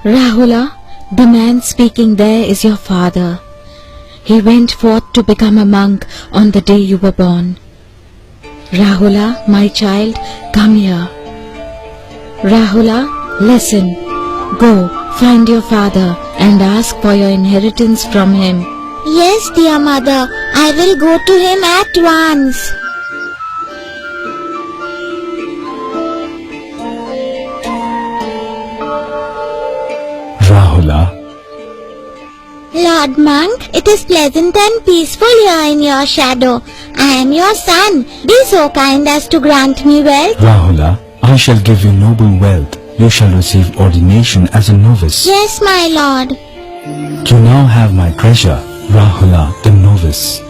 Rahula, the man speaking there is your father. He went forth to become a monk on the day you were born. Rahula, my child, come here. Rahula, listen. Go, find your father and ask for your inheritance from him. Yes, dear mother, I will go to him at once. Rahula. Lord Monk, it is pleasant and peaceful here in your shadow. I am your son. Be so kind as to grant me wealth. Rahula, I shall give you noble wealth. You shall receive ordination as a novice. Yes, my lord. You now have my treasure, Rahula the novice.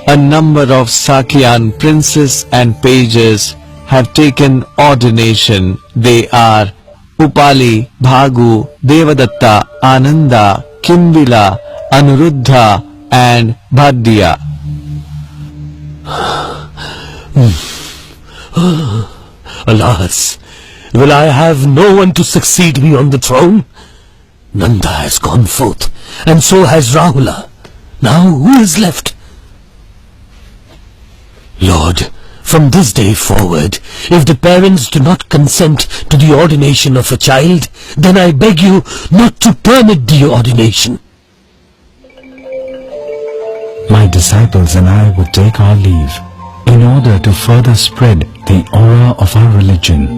A number of Sakyan princes and pages have taken ordination. They are Upali, Bhagu, Devadatta, Ananda, Kimbila, Anuruddha and Bhaddiya. Alas, will I have no one to succeed me on the throne? Nanda has gone forth, and so has Rahula. Now who is left? Lord, from this day forward, if the parents do not consent to the ordination of a child, then I beg you not to permit the ordination. My disciples and I would take our leave in order to further spread the aura of our religion.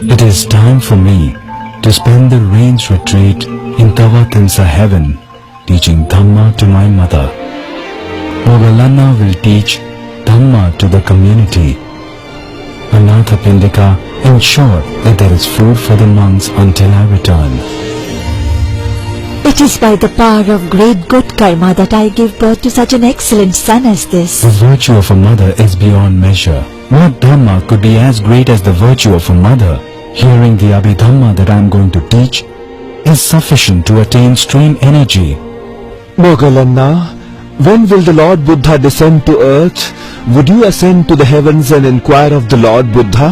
It is time for me to spend the rains retreat in dၵ၀heaven, teaching Dhamma to my mother. Moggallana will teach Dhamma to the community. Anathapindika ensure that there is food for the monks until I return. It is by the power of great good karma that I give birth to such an excellent son as this. The virtue of a mother is beyond measure. What Dhamma could be as great as the virtue of a mother? Hearing the Abhidhamma that I am going to teach is sufficient to attain stream energy. Moggallana, when will the Lord Buddha descend to earth? Would you ascend to the heavens and inquire of the Lord Buddha?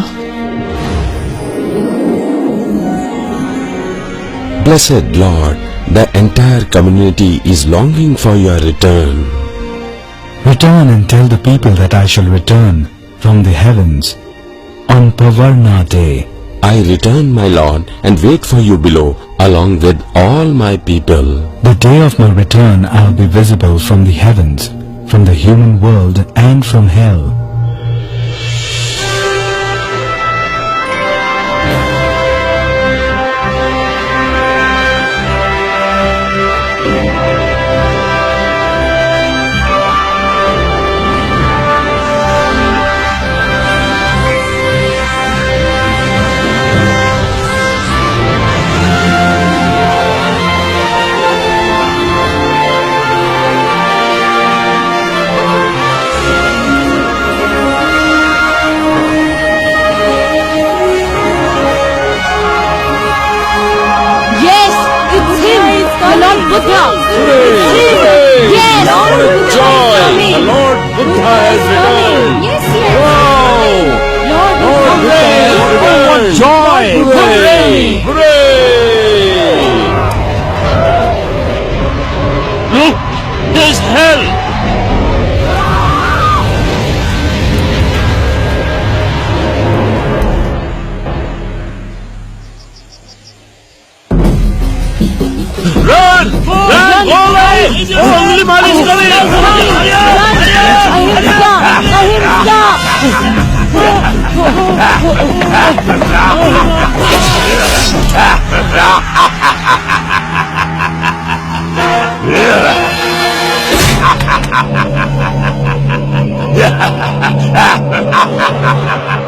Blessed Lord, the entire community is longing for your return. Return and tell the people that I shall return from the heavens on Pavarna day. I return, my Lord, and wait for you below, along with all my people. The day of my return I will be visible from the heavens, from the human world and from hell.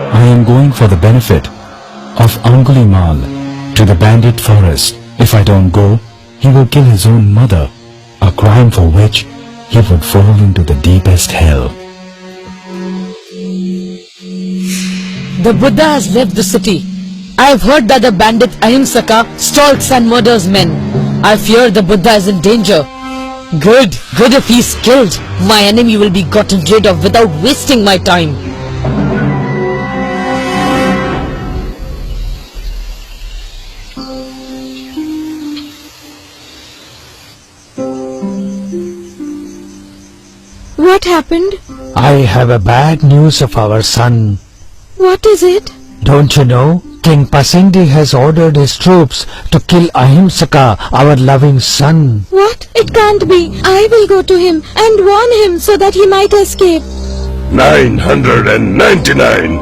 I am going for the benefit of Angulimal to the bandit forest. If I don't go, he will kill his own mother, a crime for which he would fall into the deepest hell. The Buddha has left the city. I have heard that the bandit Ahimsaka stalks and murders men. I fear the Buddha is in danger. Good if he's killed. My enemy will be gotten rid of without wasting my time. What happened? I have a bad news of our son. What is it? Don't you know? King Pasindi has ordered his troops to kill Ahimsaka, our loving son. What? It can't be. I will go to him and warn him so that he might escape. 999.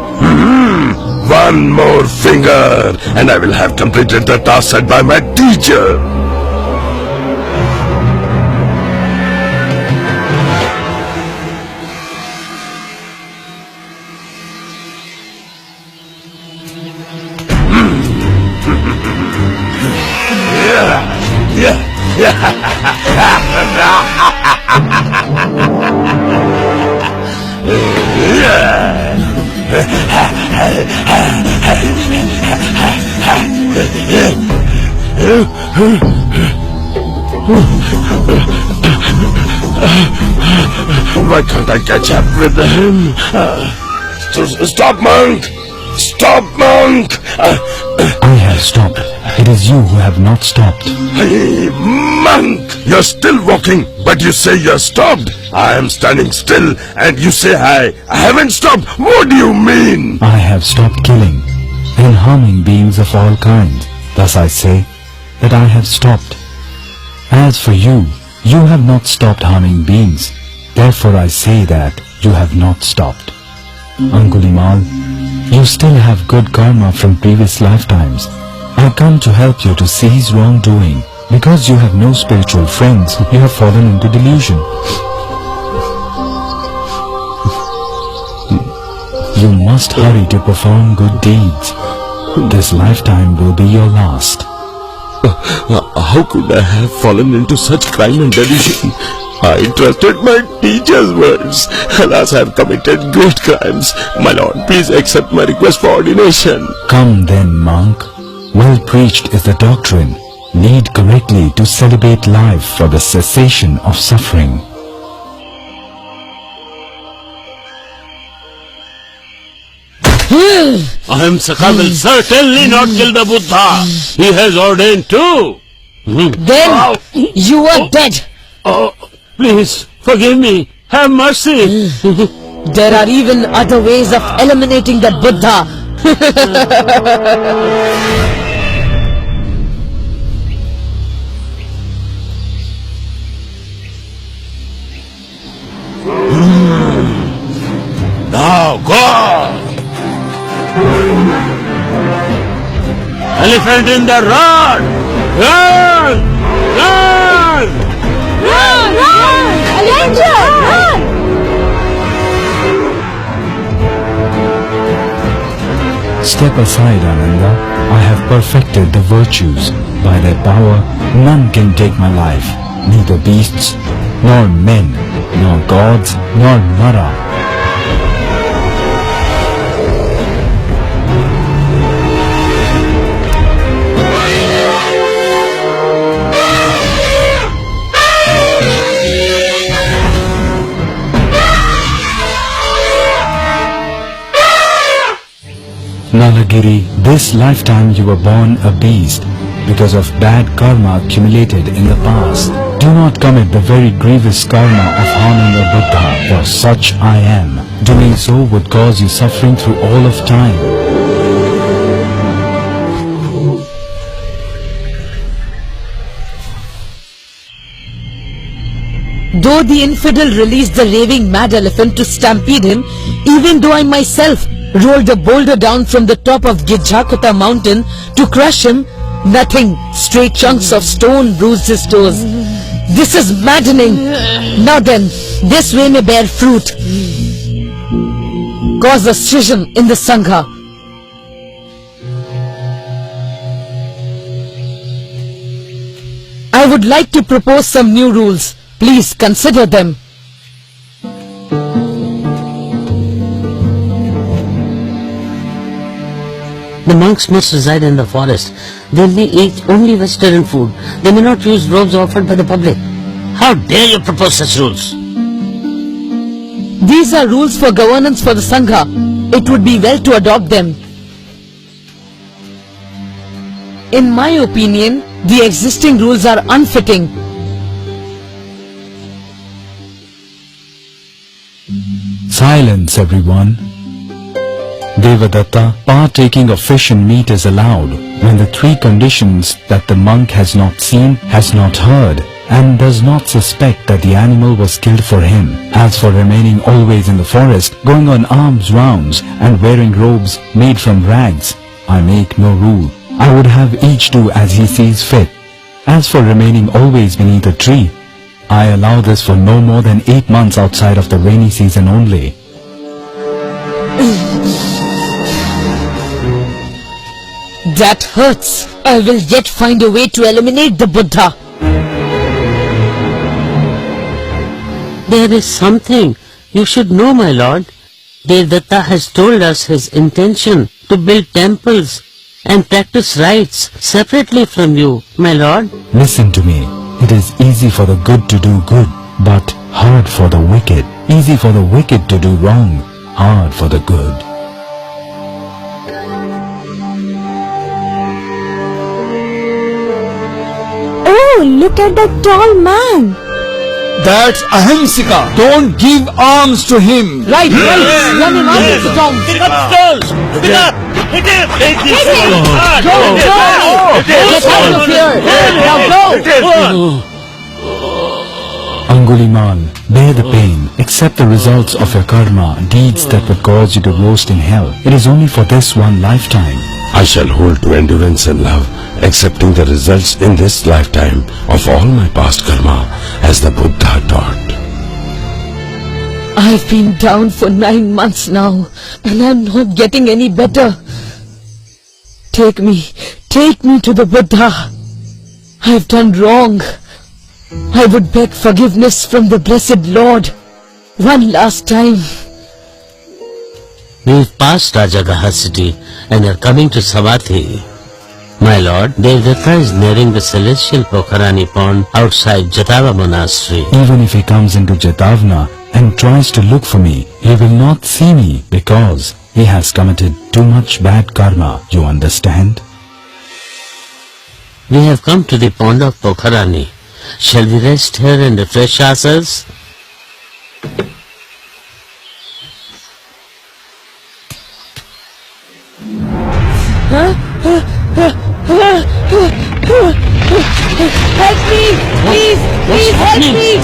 One more finger and I will have completed the task set by my teacher. Why can't I catch up with him? Stop, monk! Stop, monk! I have stopped. It is you who have not stopped. Hey, monk! You're still walking, but you say you're stopped. I am standing still, and you say I haven't stopped. What do you mean? I have stopped killing and harming beings of all kinds. Thus I say that I have stopped. As for you, you have not stopped harming beings. Therefore I say that you have not stopped. Angulimal, you still have good karma from previous lifetimes. I come to help you to cease wrongdoing. Because you have no spiritual friends, you have fallen into delusion. You must hurry to perform good deeds. This lifetime will be your last. How could I have fallen into such crime and delusion? I trusted my teacher's words. Alas, I have committed great crimes. My lord, please accept my request for ordination. Come then, monk. Well preached is the doctrine. Lead correctly to celebrate life for the cessation of suffering. Ahimsaka will certainly not kill the Buddha. He has ordained too. Then you are dead. Oh, please forgive me. Have mercy. There are even other ways of eliminating the Buddha. Now go. Elephant in the road. Run! Run! Run! Run! Danger! Run! Step aside, Ananda. I have perfected the virtues. By their power, none can take my life. Neither beasts, nor men, nor gods, nor Mara. Nalagiri, this lifetime you were born a beast because of bad karma accumulated in the past. Do not commit the very grievous karma of harming a Buddha, for such I am. Doing so would cause you suffering through all of time. Though the infidel released the raving mad elephant to stampede him, even though I myself rolled a boulder down from the top of Dźakota mountain to crush him, nothing, stray chunks of stone bruised his toes. This is maddening. Now then, this way may bear fruit. Cause a schism in the Sangha. I would like to propose some new rules. Please consider them. The monks must reside in the forest. They may eat only vegetarian food. They may not use robes offered by the public. How dare you propose such rules? These are rules for governance for the Sangha. It would be well to adopt them. In my opinion, the existing rules are unfitting. Silence, everyone. Devadatta, partaking of fish and meat is allowed when the three conditions that the monk has not seen, has not heard, and does not suspect that the animal was killed for him. As for remaining always in the forest, going on alms rounds, and wearing robes made from rags, I make no rule. I would have each do as he sees fit. As for remaining always beneath a tree, I allow this for no more than 8 months outside of the rainy season only. That hurts. I will yet find a way to eliminate the Buddha. There is something you should know, my lord. Devadatta has told us his intention to build temples and practice rites separately from you, my lord. Listen to me. It is easy for the good to do good, but hard for the wicked. Easy for the wicked to do wrong, hard for the good. Oh, look at that tall man. That's ahimsika. Don't give alms to him. Right. Run him out of the tomb. Go. Get out of here. Now go. Angulimal, bear the pain. Accept the results of your karma, deeds that would cause you to roast in hell. It is only for this one lifetime. I shall hold to endurance and love, accepting the results in this lifetime of all my past karma, as the Buddha taught. I've been down for 9 months now, and I'm not getting any better. Take me to the Buddha. I've done wrong. I would beg forgiveness from the Blessed Lord one last time. We've passed Rajagaha city and are coming to Savatthi. My lord, Devadatta is nearing the celestial Pokharani pond outside Jatava monastery. Even if he comes into Jetavana and tries to look for me, he will not see me because he has committed too much bad karma, you understand? We have come to the pond of Pokharani. Shall we rest here and refresh ourselves? Help me! Please help me!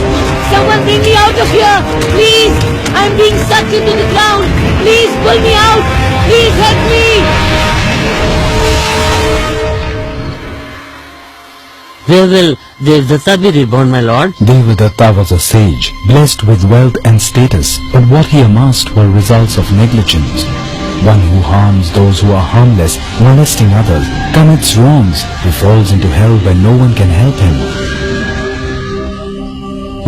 Someone bring me out of here! Please! I'm being sucked into the ground! Please pull me out! Please help me! Where will Devadatta be reborn, my lord? Devadatta was a sage, blessed with wealth and status, but what he amassed were results of negligence. One who harms those who are harmless, molesting others, commits wrongs, he falls into hell where no one can help him.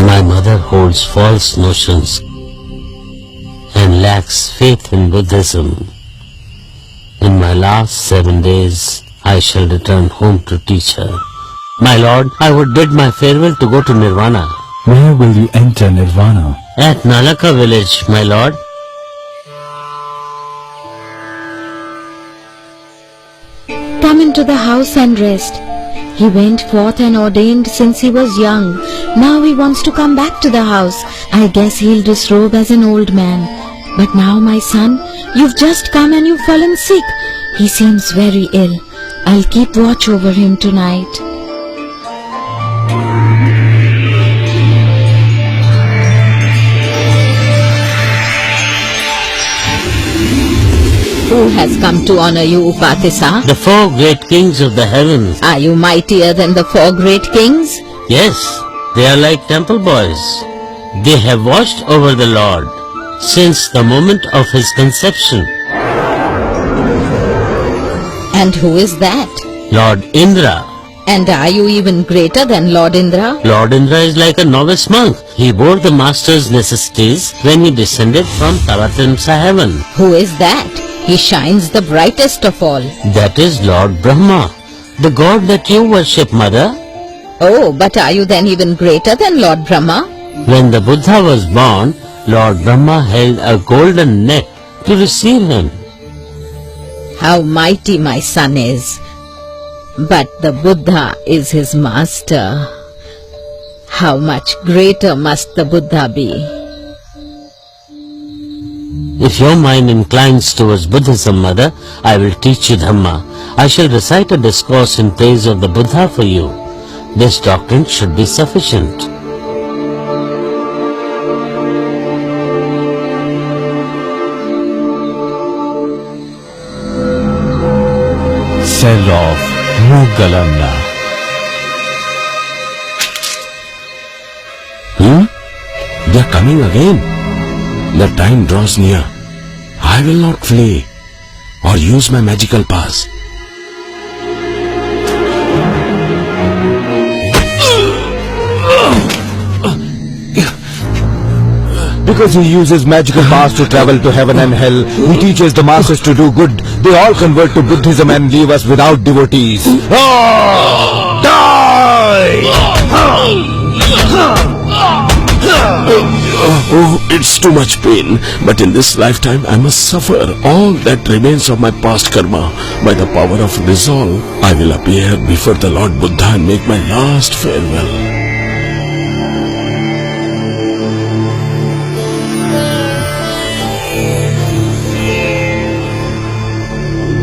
My mother holds false notions and lacks faith in Buddhism. In my last 7 days, I shall return home to teach her. My lord, I would bid my farewell to go to Nirvana. Where will you enter Nirvana? At Nalaka village, my lord. Come into the house and rest. He went forth and ordained since he was young. Now he wants to come back to the house. I guess he'll disrobe as an old man. But now, my son, you've just come and you've fallen sick. He seems very ill. I'll keep watch over him tonight. Who has come to honor you, Upatisa? The 4 great kings of the heavens. Are you mightier than the 4 great kings? Yes, they are like temple boys. They have watched over the Lord since the moment of his conception. And who is that? Lord Indra. And are you even greater than Lord Indra? Lord Indra is like a novice monk. He bore the master's necessities when he descended from Tavatimsa heaven. Who is that? He shines the brightest of all. That is Lord Brahma, the god that you worship, mother. Oh, but are you then even greater than Lord Brahma? When the Buddha was born, Lord Brahma held a golden net to receive him. How mighty my son is. But the Buddha is his master. How much greater must the Buddha be? If your mind inclines towards Buddhism, mother, I will teach you Dhamma. I shall recite a discourse in praise of the Buddha for you. This doctrine should be sufficient. Said of Mogalanna. They are coming again. The time draws near. I will not flee or use my magical pass. Because he uses magical powers to travel to heaven and hell, he teaches the masses to do good. They all convert to Buddhism and leave us without devotees. Oh, it's too much pain. But in this lifetime, I must suffer all that remains of my past karma. By the power of resolve, I will appear before the Lord Buddha and make my last farewell.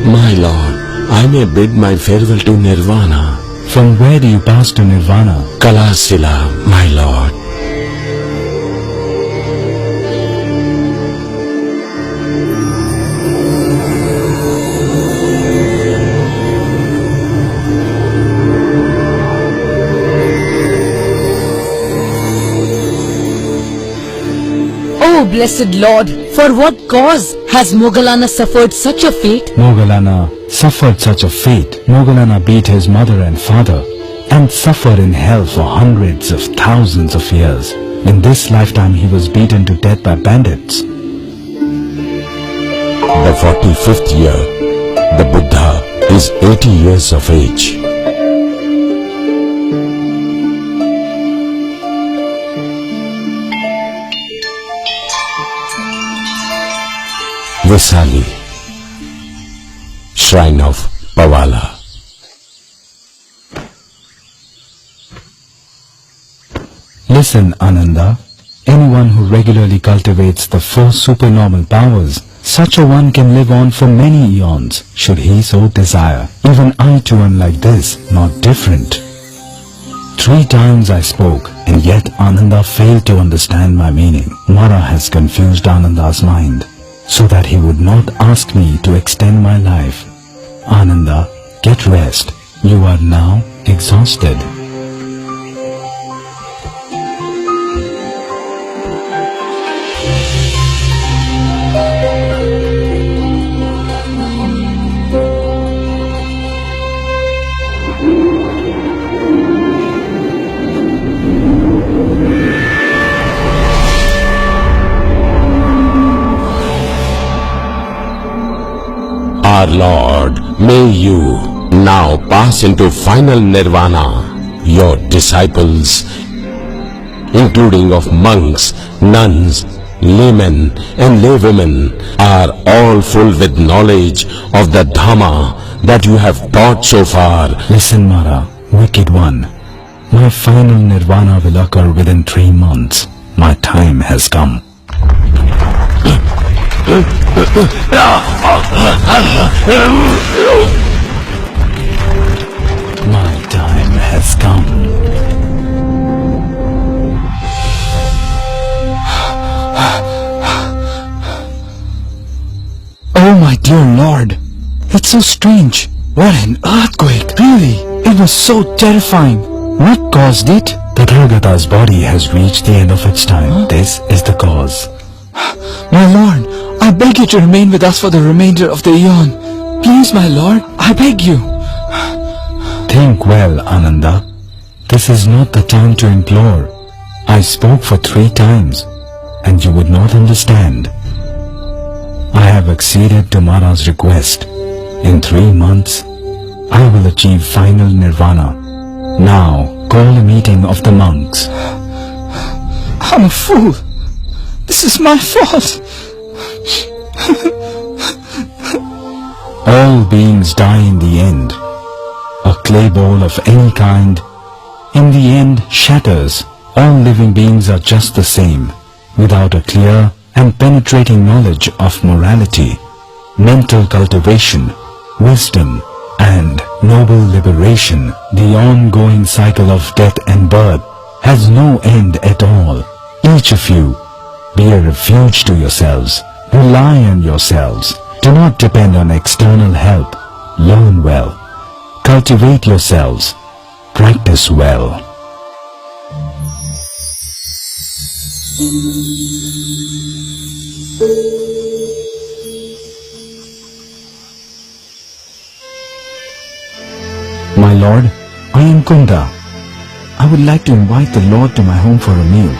My Lord, I may bid my farewell to Nirvana. From where do you pass to Nirvana? Kalasila, my Lord. Oh, blessed Lord, for what cause has Mogalana suffered such a fate? Mogalana suffered such a fate. Mogalana beat his mother and father and suffered in hell for hundreds of thousands of years. In this lifetime he was beaten to death by bandits. The 45th year, the Buddha is 80 years of age. Vaisali, Shrine of Pavala. Listen, Ananda. Anyone who regularly cultivates the 4 supernormal powers, such a one can live on for many eons, should he so desire. Even I too am like this, not different. 3 times I spoke, and yet Ananda failed to understand my meaning. Mara has confused Ananda's mind, so that he would not ask me to extend my life. Ananda, get rest. You are now exhausted. Our Lord, may you now pass into final nirvana. Your disciples, including of monks, nuns, laymen and laywomen, are all full with knowledge of the Dhamma that you have taught so far. Listen, Mara, wicked one. My final nirvana will occur within 3 months. My time has come. My time has come. Oh my dear Lord, it's so strange. What an earthquake, really. It was so terrifying. What caused it? The Tathagata's body has reached the end of its time. This is the cause. My Lord, I beg you to remain with us for the remainder of the eon. Please, my Lord, I beg you. Think well, Ananda. This is not the time to implore. I spoke for 3 times, and you would not understand. I have acceded to Mara's request. In 3 months, I will achieve final nirvana. Now call a meeting of the monks. I'm a fool. This is my fault. All beings die in the end. A clay ball of any kind, in the end, shatters. All living beings are just the same, without a clear and penetrating knowledge of morality, mental cultivation, wisdom, and noble liberation. The ongoing cycle of death and birth has no end at all. Each of you, be a refuge to yourselves. Rely on yourselves. Do not depend on external help. Learn well. Cultivate yourselves. Practice well. My lord, I am Kunda. I would like to invite the Lord to my home for a meal.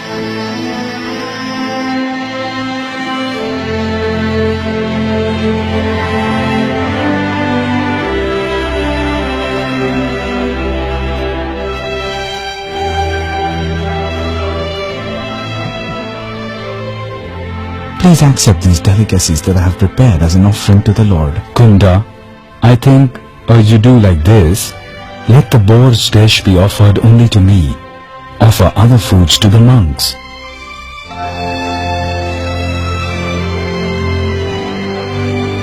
Please accept these delicacies that I have prepared as an offering to the Lord. Kunda, I think, you do like this. Let the boar's dish be offered only to me. Offer other foods to the monks.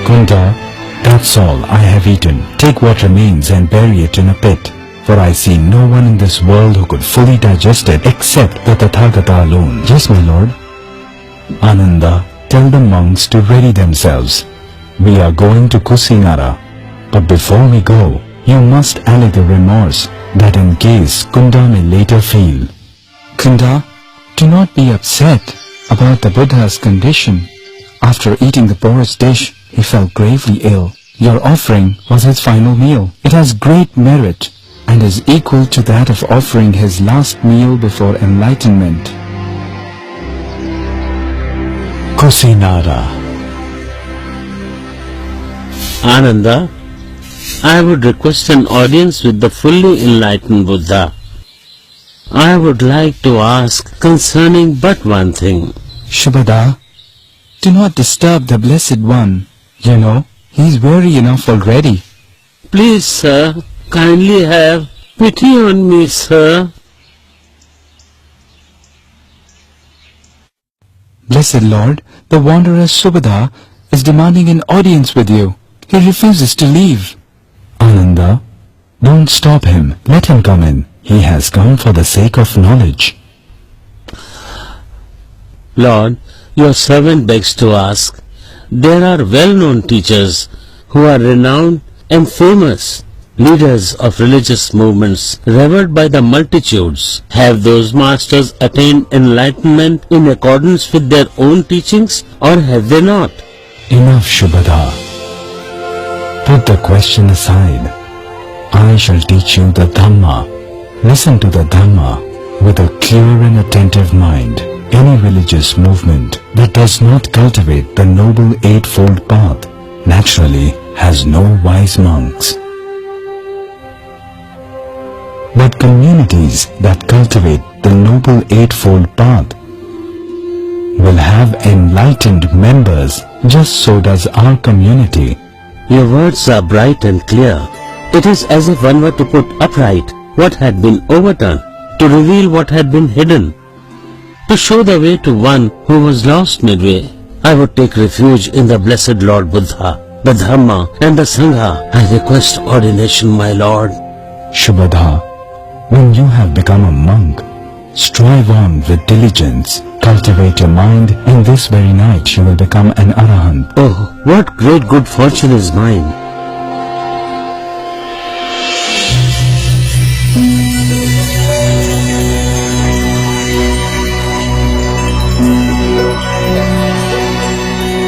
Kunda, that's all I have eaten. Take what remains and bury it in a pit. For I see no one in this world who could fully digest it except the Tathagata alone. Yes, my lord. Ananda, tell the monks to ready themselves. We are going to Kusinara. But before we go, you must allay the remorse that in case Kunda may later feel. Kunda, do not be upset about the Buddha's condition. After eating the boar's dish, he fell gravely ill. Your offering was his final meal. It has great merit and is equal to that of offering his last meal before enlightenment. Kusinara. Ananda, I would request an audience with the fully enlightened Buddha. I would like to ask concerning but one thing. Shubhada, do not disturb the Blessed One. You know, he is weary enough already. Please, sir, kindly have pity on me, sir. Blessed Lord, the wanderer Shubhada is demanding an audience with you. He refuses to leave. Ananda, don't stop him. Let him come in. He has come for the sake of knowledge. Lord, your servant begs to ask. There are well-known teachers who are renowned and famous, leaders of religious movements revered by the multitudes. Have those masters attained enlightenment in accordance with their own teachings, or have they not? Enough, Shubhada. Put the question aside. I shall teach you the Dhamma. Listen to the Dhamma with a clear and attentive mind. Any religious movement that does not cultivate the noble eightfold path naturally has no wise monks. But communities that cultivate the noble eightfold path will have enlightened members. Just so does our community. Your words are bright and clear. It is as if one were to put upright what had been overturned, to reveal what had been hidden, to show the way to one who was lost midway. I would take refuge in the blessed Lord Buddha, the Dhamma and the Sangha. I request ordination, my Lord. Shubhada, when you have become a monk, strive on with diligence. Cultivate your mind. In this very night you will become an Arahant. Oh, what great good fortune is mine.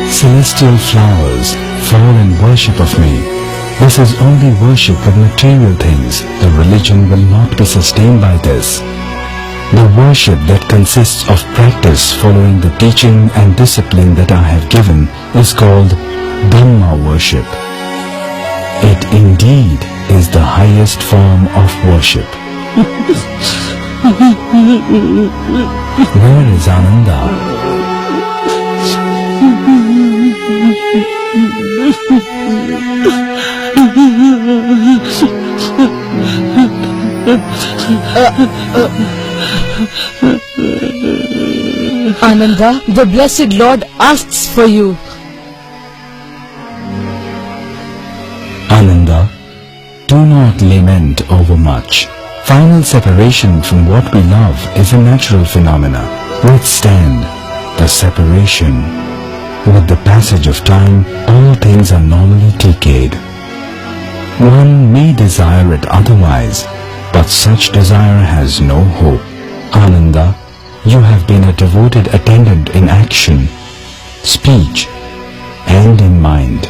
Celestial flowers fall in worship of me. This is only worship with material things. The religion will not be sustained by this. The worship that consists of practice following the teaching and discipline that I have given is called Dhamma worship. It indeed is the highest form of worship. Where is Ananda? Ananda, the blessed Lord asks for you. Ananda, do not lament overmuch. Final separation from what we love is a natural phenomena. Withstand the separation. With the passage of time, all things are normally decayed. One may desire it otherwise, but such desire has no hope. Ananda, you have been a devoted attendant in action, speech, and in mind.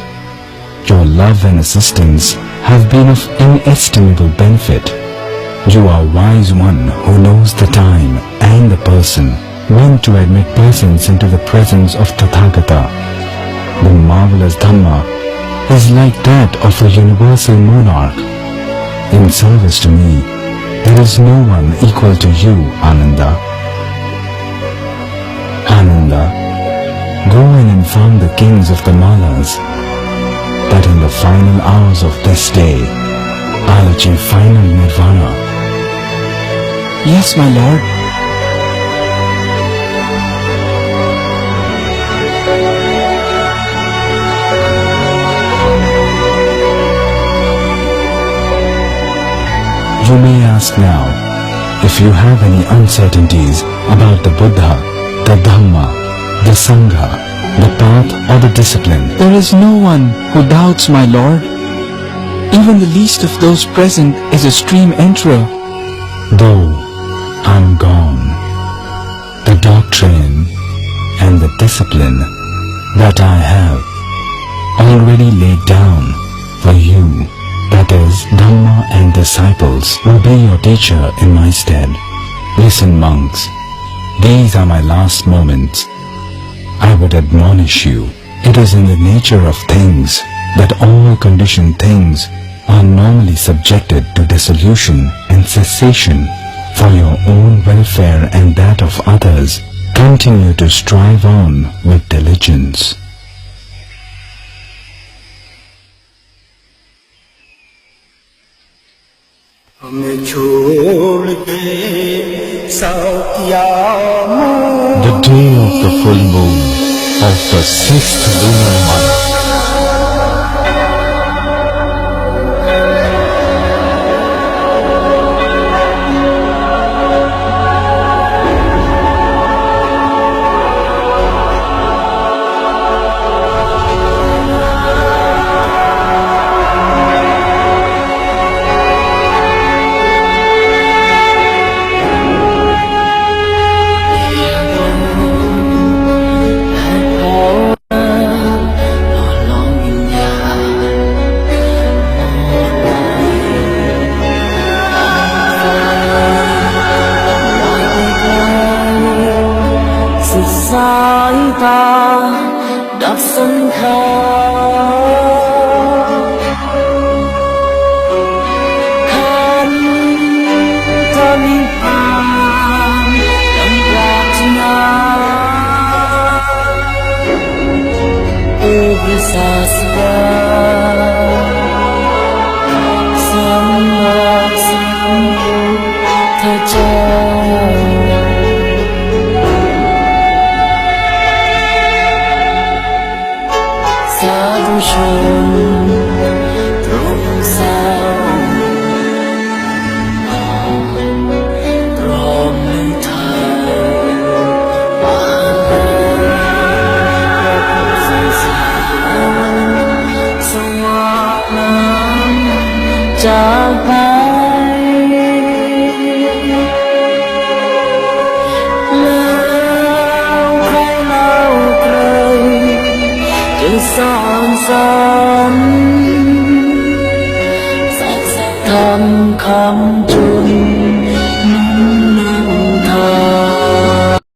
Your love and assistance have been of inestimable benefit. You are a wise one who knows the time and the person when to admit persons into the presence of Tathagata. The marvelous Dhamma is like that of a universal monarch. In service to me, there is no one equal to you, Ananda. Ananda, go and inform the kings of the Malas that in the final hours of this day, I'll achieve final nirvana. Yes, my lord. You may ask now if you have any uncertainties about the Buddha, the Dhamma, the Sangha, the path or the discipline. There is no one who doubts, my lord. Even the least of those present is a stream enterer. Though I'm gone, the doctrine and the discipline that I have already laid down for you, that is, Dhamma and disciples, will be your teacher in my stead. Listen, monks, these are my last moments. I would admonish you, it is in the nature of things that all conditioned things are normally subjected to dissolution and cessation. For your own welfare and that of others, continue to strive on with diligence. The day of the full moon of the 6th lunar month. Come true.